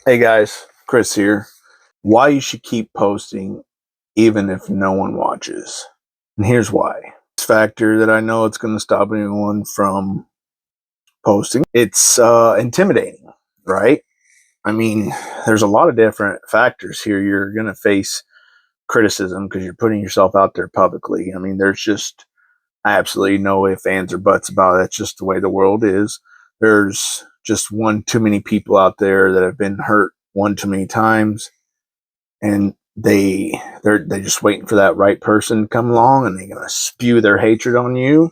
Hey guys, Chris here. Why you should keep posting even if no one watches. And here's why. This factor that I know it's going to stop anyone from posting. It's intimidating, right? I mean, there's a lot of different factors here. You're going to face criticism because you're putting yourself out there publicly. I mean, there's just absolutely no ifs, ands, or buts about it. It's just the way the world is. There's just one too many people out there that have been hurt one too many times, and they're just waiting for that right person to come along, and they're gonna spew their hatred on you.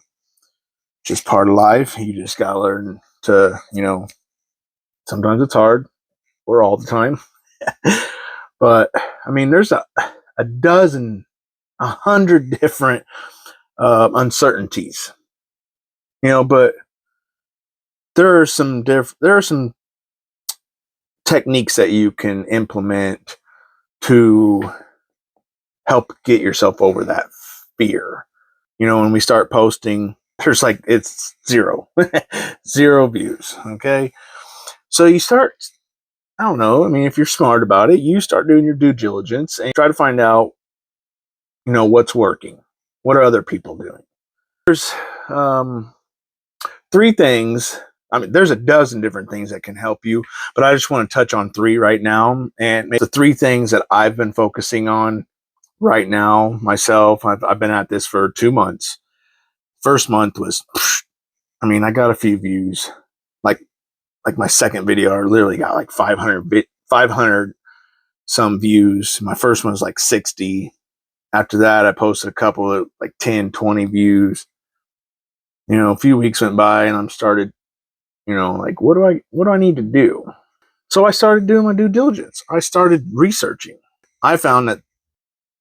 Just part of life. You just gotta learn to, sometimes it's hard, or all the time. But I mean, there's a dozen, 100 different uncertainties, but there are some techniques that you can implement to help get yourself over that fear. When we start posting, it's zero, zero views. Okay. So you start, I don't know. I mean, if you're smart about it, you start doing your due diligence and try to find out, what's working. What are other people doing? There's three things. I mean, there's a dozen different things that can help you, but I just want to touch on three right now. And the three things that I've been focusing on right now myself. I've been at this for 2 months. First month was, I got a few views. Like my second video, I literally got like 500 some views. My first one was like 60. After that, I posted a couple of like 10, 20 views. A few weeks went by and I'm started, like, what do I need to do? So I started doing my due diligence. I started researching. I found that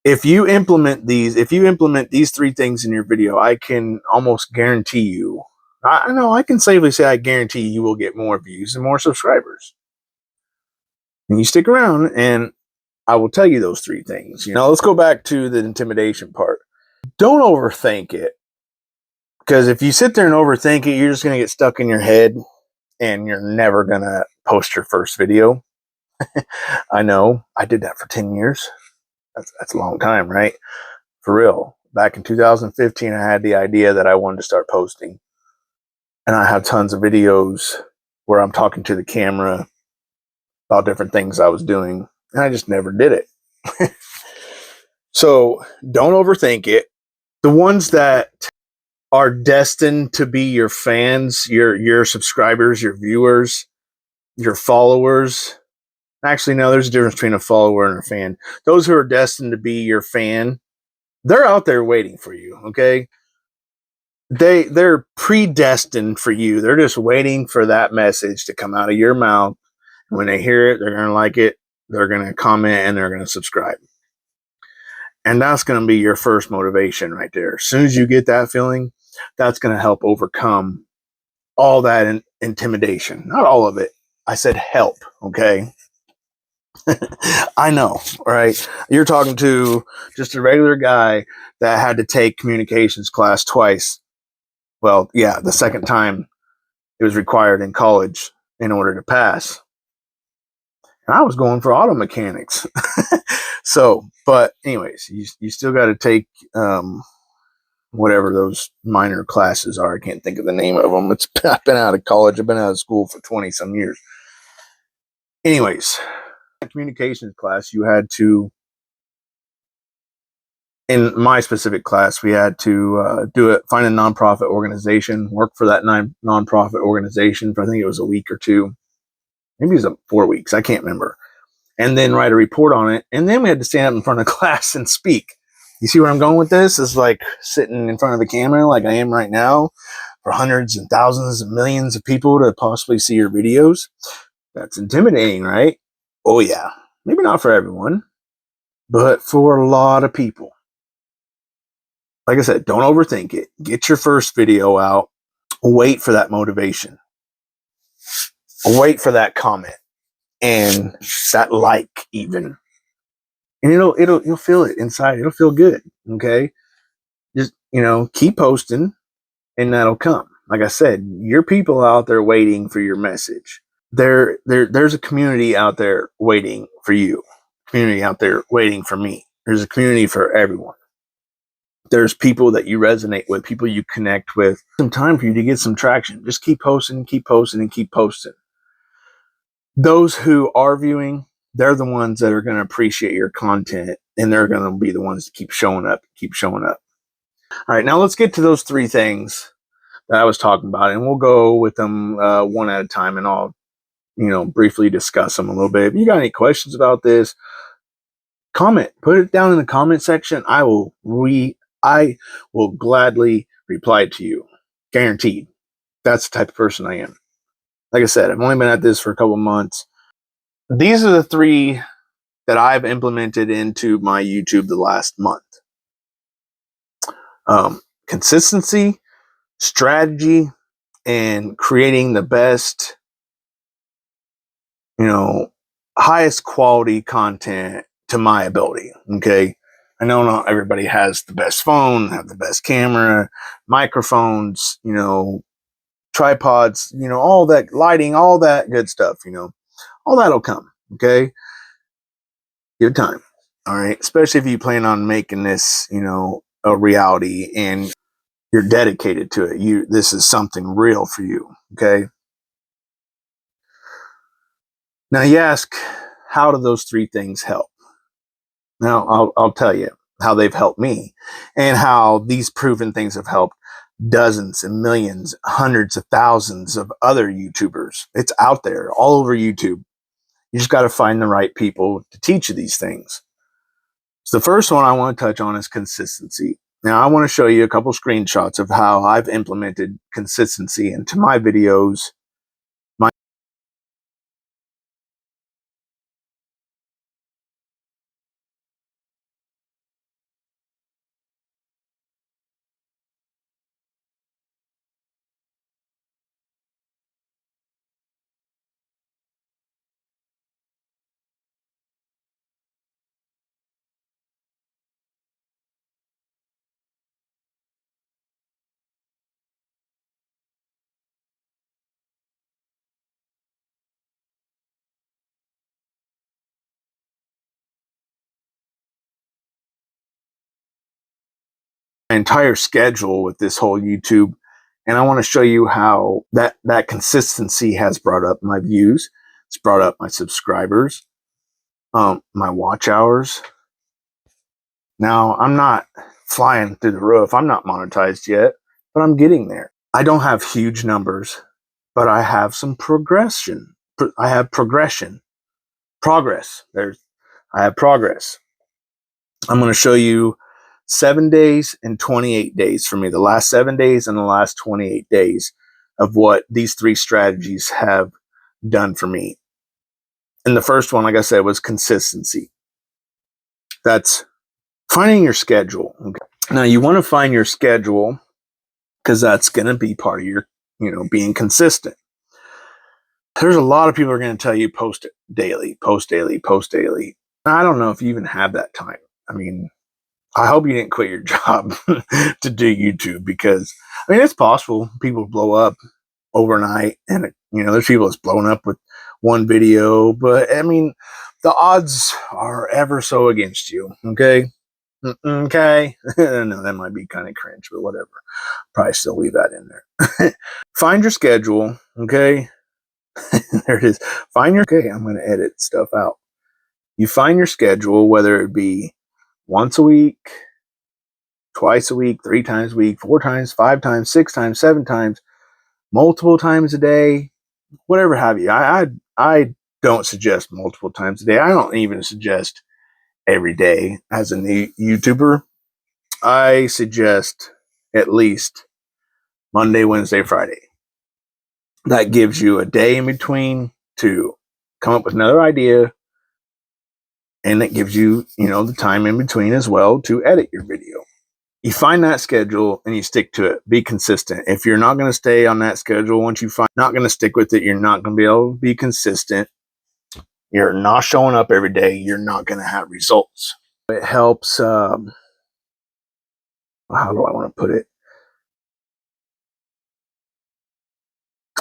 if you implement these three things in your video, I can almost guarantee you, I know I can safely say I guarantee you will get more views and more subscribers. And you stick around and I will tell you those three things. Now let's go back to the intimidation part. Don't overthink it. Because if you sit there and overthink it, you're just going to get stuck in your head and you're never going to post your first video. I know I did that for 10 years. That's a long time, right? For real. Back in 2015, I had the idea that I wanted to start posting. And I have tons of videos where I'm talking to the camera about different things I was doing. And I just never did it. So don't overthink it. The ones that are destined to be your fans, your subscribers, your viewers, your followers. Actually, no, there's a difference between a follower and a fan. Those who are destined to be your fan, they're out there waiting for you, okay? They're predestined for you. They're just waiting for that message to come out of your mouth. When they hear it, they're going to like it, they're going to comment, and they're going to subscribe. And that's going to be your first motivation right there. As soon as you get that feeling, that's going to help overcome all that intimidation. Not all of it. I said help, okay? I know, right? You're talking to just a regular guy that had to take communications class twice. Well, yeah, the second time it was required in college in order to pass. And I was going for auto mechanics. So, but anyways, you still got to take whatever those minor classes are. I can't think of the name of them. I've been out of college. I've been out of school for 20 some years. Anyways, communications class, you had to, in my specific class, we had to find a nonprofit organization, work for that nonprofit organization for, I think it was a week or two. Maybe it was 4 weeks. I can't remember. And then write a report on it. And then we had to stand up in front of class and speak. You see where I'm going with this? It's like sitting in front of a camera like I am right now for hundreds and thousands and millions of people to possibly see your videos. That's intimidating, right? Oh, yeah. Maybe not for everyone, but for a lot of people. Like I said, don't overthink it. Get your first video out. Wait for that motivation. Wait for that comment and that like even. And you'll feel it inside. It'll feel good. Okay. Just, keep posting and that'll come. Like I said, your people out there waiting for your message. there's a community out there waiting for you, community out there waiting for me. There's a community for everyone. There's people that you resonate with, people you connect with. Some time for you to get some traction. Just keep posting, keep posting, and keep posting. Those who are viewing, they're the ones that are going to appreciate your content, and they're going to be the ones to keep showing up, keep showing up. All right, now let's get to those three things that I was talking about, and we'll go with them one at a time, and I'll, briefly discuss them a little bit. If you got any questions about this, comment, put it down in the comment section. I will gladly reply to you, guaranteed. That's the type of person I am. Like I said, I've only been at this for a couple months. These are the three that I've implemented into my YouTube the last month. Consistency, strategy, and creating the best, highest quality content to my ability. Okay. I know not everybody has the best phone, have the best camera, microphones, tripods, all that lighting, all that good stuff, all that'll come. Okay. Give it time. All right. Especially if you plan on making this, a reality and you're dedicated to it. This is something real for you. Okay. Now you ask, how do those three things help? Now I'll tell you how they've helped me and how these proven things have helped dozens and millions, hundreds of thousands of other YouTubers. It's out there all over YouTube. You just got to find the right people to teach you these things. So the first one I want to touch on is consistency. Now I want to show you a couple screenshots of how I've implemented consistency into my videos. Entire schedule with this whole YouTube, and I want to show you how that consistency has brought up my views, it's brought up my subscribers, my watch hours. Now I'm not flying through the roof, I'm not monetized yet, but I'm getting there. I don't have huge numbers, but I have some progression. I have progress. I have progress. I'm going to show you 7 days and 28 days for me, the last 7 days and the last 28 days of what these three strategies have done for me. And the first one, like I said, was consistency. That's finding your schedule. Okay. Now you want to find your schedule because that's going to be part of your, being consistent. There's a lot of people who are going to tell you post daily, post daily, post daily. I don't know if you even have that time. I mean, I hope you didn't quit your job to do YouTube, because it's possible people blow up overnight, and there's people that's blown up with one video, but the odds are ever so against you. Okay. Okay. No, that might be kind of cringe, but whatever. Probably still leave that in there. Find your schedule. Okay. There it is. Okay. I'm going to edit stuff out. You find your schedule, whether it be once a week, twice a week, 3 times a week, 4 times, 5 times, 6 times, 7 times, multiple times a day, whatever have you. I don't suggest multiple times a day. I don't even suggest every day as a new YouTuber. I suggest at least Monday, Wednesday, Friday. That gives you a day in between to come up with another idea, and it gives you, the time in between as well to edit your video. You find that schedule and you stick to it. Be consistent. If you're not going to stay on that schedule, once you find not going to stick with it, you're not going to be able to be consistent. You're not showing up every day. You're not going to have results. It helps. How do I want to put it?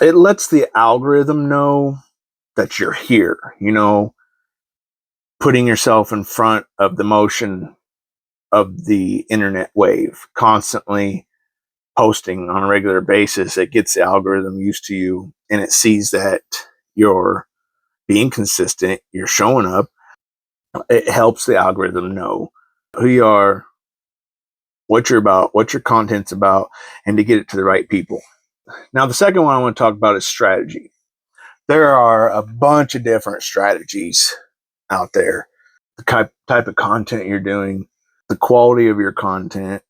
It lets the algorithm know that you're here, putting yourself in front of the motion of the internet wave, constantly posting on a regular basis. It gets the algorithm used to you, and it sees that you're being consistent, you're showing up. It helps the algorithm know who you are, what you're about, what your content's about, and to get it to the right people. Now, the second one I want to talk about is strategy. There are a bunch of different strategies out there. The type of content you're doing, the quality of your content,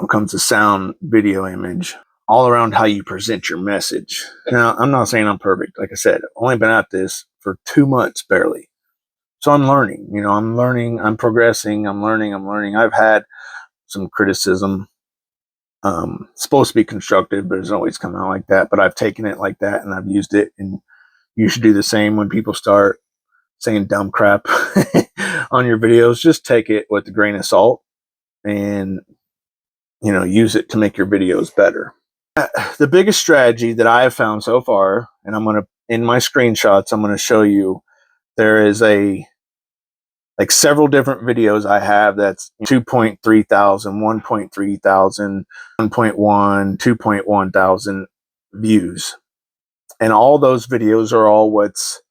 comes to sound, video, image, all around how you present your message. Now, I'm not saying I'm perfect. Like I said, I've only been at this for 2 months barely. So I'm learning, I'm progressing, I'm learning. I've had some criticism. Supposed to be constructive, but it's always come out like that. But I've taken it like that and I've used it. And you should do the same when people start saying dumb crap on your videos. Just take it with a grain of salt and, use it to make your videos better. The biggest strategy that I have found so far, and in my screenshots, I'm going to show you, there is several different videos I have that's 2.3 thousand, 1.3 thousand, 1.1, 2.1 thousand views. And all those videos are all what's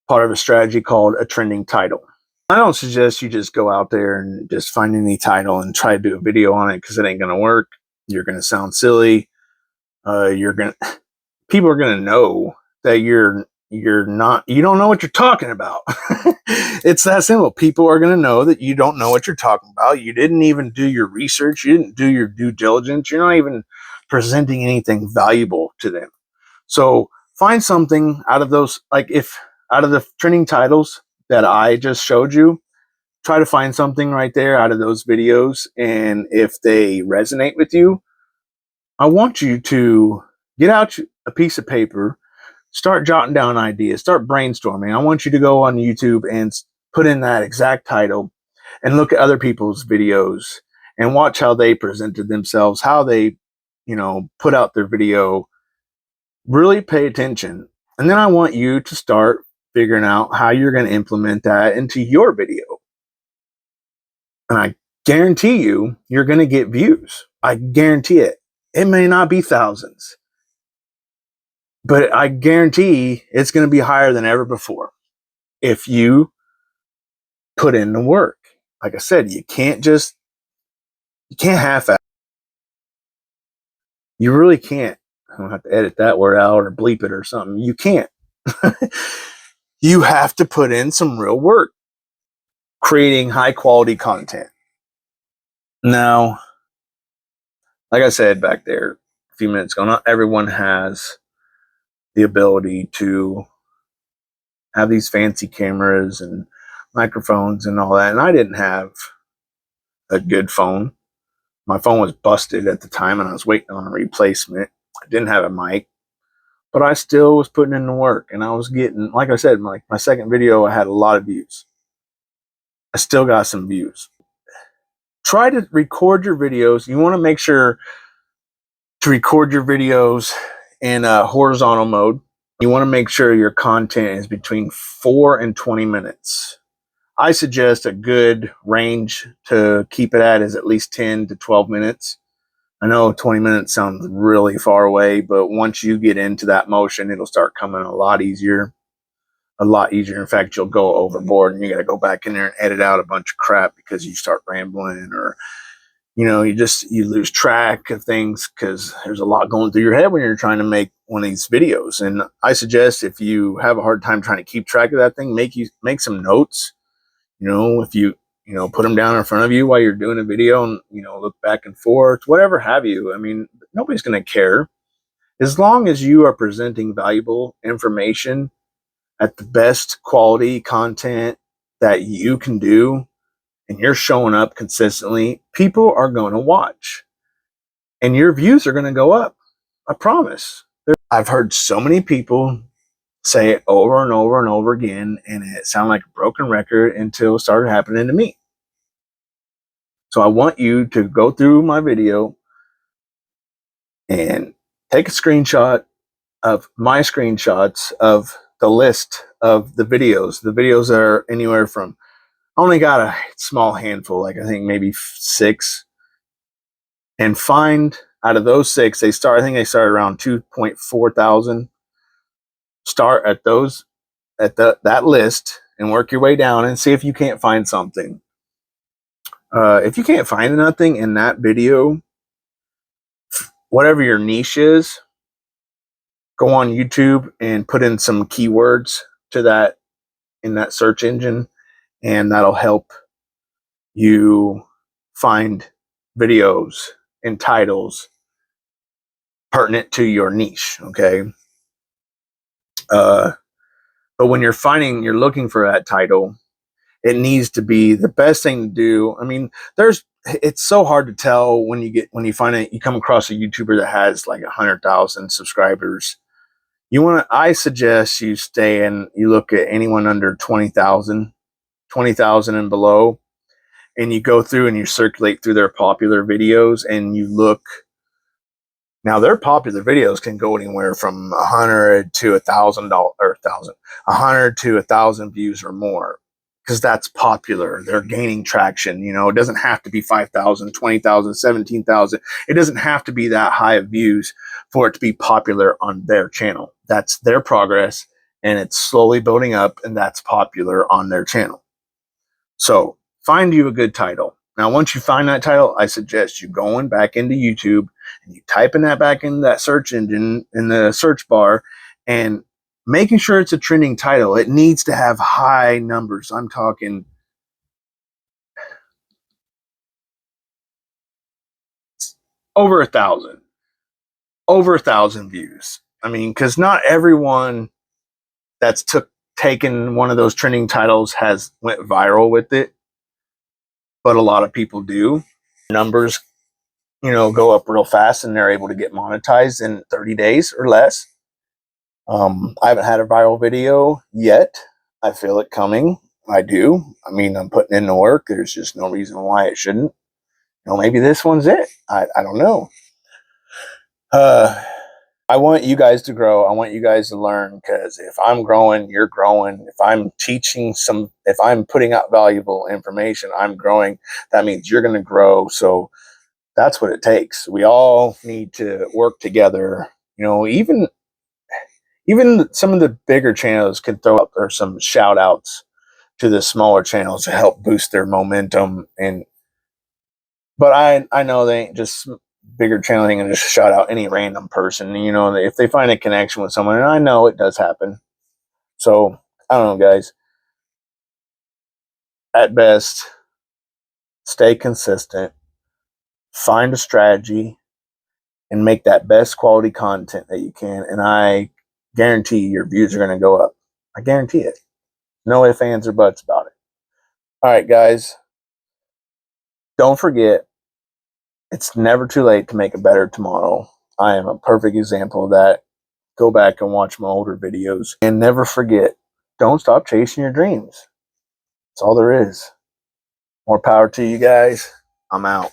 part of a strategy called a trending title. I don't suggest you just go out there and just find any title and try to do a video on it, because it ain't going to work. You're going to sound silly. People are going to know that you don't know what you're talking about. It's that simple. People are going to know that you don't know what you're talking about. You didn't even do your research. You didn't do your due diligence. You're not even presenting anything valuable to them. So find something out of those, out of the trending titles that I just showed you, try to find something right there out of those videos. And if they resonate with you, I want you to get out a piece of paper, start jotting down ideas, start brainstorming. I want you to go on YouTube and put in that exact title and look at other people's videos and watch how they presented themselves, how they, put out their video. Really pay attention. And then I want you to start figuring out how you're going to implement that into your video. And I guarantee you're going to get views. I guarantee it. It may not be thousands, but I guarantee it's going to be higher than ever before if you put in the work. Like I said, you can't half-ass. You really can't. I don't have to edit that word out or bleep it or something. You can't. You have to put in some real work creating high quality content. Now, like I said back there a few minutes ago, not everyone has the ability to have these fancy cameras and microphones and all that. And I didn't have a good phone. My phone was busted at the time and I was waiting on a replacement. I didn't have a mic, but I still was putting in the work, and I was getting, like I said, my second video, I had a lot of views. I still got some views. Try to record your videos. You want to make sure to record your videos in horizontal mode. You want to make sure your content is between 4 and 20 minutes. I suggest a good range to keep it at least 10 to 12 minutes. I know 20 minutes sounds really far away, but once you get into that motion, it'll start coming a lot easier. In fact, you'll go overboard and you got to go back in there and edit out a bunch of crap because you start rambling, or, you lose track of things because there's a lot going through your head when you're trying to make one of these videos. And I suggest, if you have a hard time trying to keep track of that thing, make some notes. If you, put them down in front of you while you're doing a video and, look back and forth, whatever have you. I mean, nobody's going to care. As long as you are presenting valuable information at the best quality content that you can do, and you're showing up consistently, people are going to watch and your views are going to go up. I promise. I've heard so many people say it over and over and over again, and it sounded like a broken record until it started happening to me. So I want you to go through my video and take a screenshot, of my screenshots of the list of the videos. The videos are anywhere from, I only got a small handful, like I think maybe 6, and find out of those 6, I think they start around 2.4 thousand. Start at those, at that list, and work your way down and see if you can't find something. If you can't find nothing in that video, whatever your niche is, go on YouTube and put in some keywords to that in that search engine, and that'll help you find videos and titles pertinent to your niche. Okay. But when you're looking for that title, it needs to be the best thing to do. I mean, it's so hard to tell when you come across a YouTuber that has like 100,000 subscribers. I suggest you you look at anyone under 20,000 and below, and you go through and you circulate through their popular videos, and you look. Now, their popular videos can go anywhere from 100 to $1,000 views or more, because that's popular. They're gaining traction. It doesn't have to be 5,000, 20,000, 17,000. It doesn't have to be that high of views for it to be popular on their channel. That's their progress, and it's slowly building up, and that's popular on their channel. So find you a good title. Now, once you find that title, I suggest you going back into YouTube and you typing that back into that search engine in the search bar and making sure it's a trending title. It needs to have high numbers. I'm talking over 1,000 views. I mean, because not everyone that's taken one of those trending titles has went viral with it, but a lot of people do. Numbers, go up real fast, and they're able to get monetized in 30 days or less. I haven't had a viral video yet. I feel it coming. I do. I mean, I'm putting in the work. There's just no reason why it shouldn't. Maybe this one's it. I don't know. I want you guys to grow. I want you guys to learn, because if I'm growing, you're growing. If I'm if I'm putting out valuable information, I'm growing. That means you're going to grow. So that's what it takes. We all need to work together. Even some of the bigger channels can throw up or some shout outs to the smaller channels to help boost their momentum. But I know they ain't just bigger channel ain't gonna just shout out any random person. If they find a connection with someone, and I know it does happen. So I don't know, guys. At best, stay consistent, find a strategy, and make that best quality content that you can. And I guarantee your views are going to go up. I guarantee it. No ifs, ands, or buts about it. All right, guys. Don't forget, it's never too late to make a better tomorrow. I am a perfect example of that. Go back and watch my older videos. And never forget, don't stop chasing your dreams. That's all there is. More power to you guys. I'm out.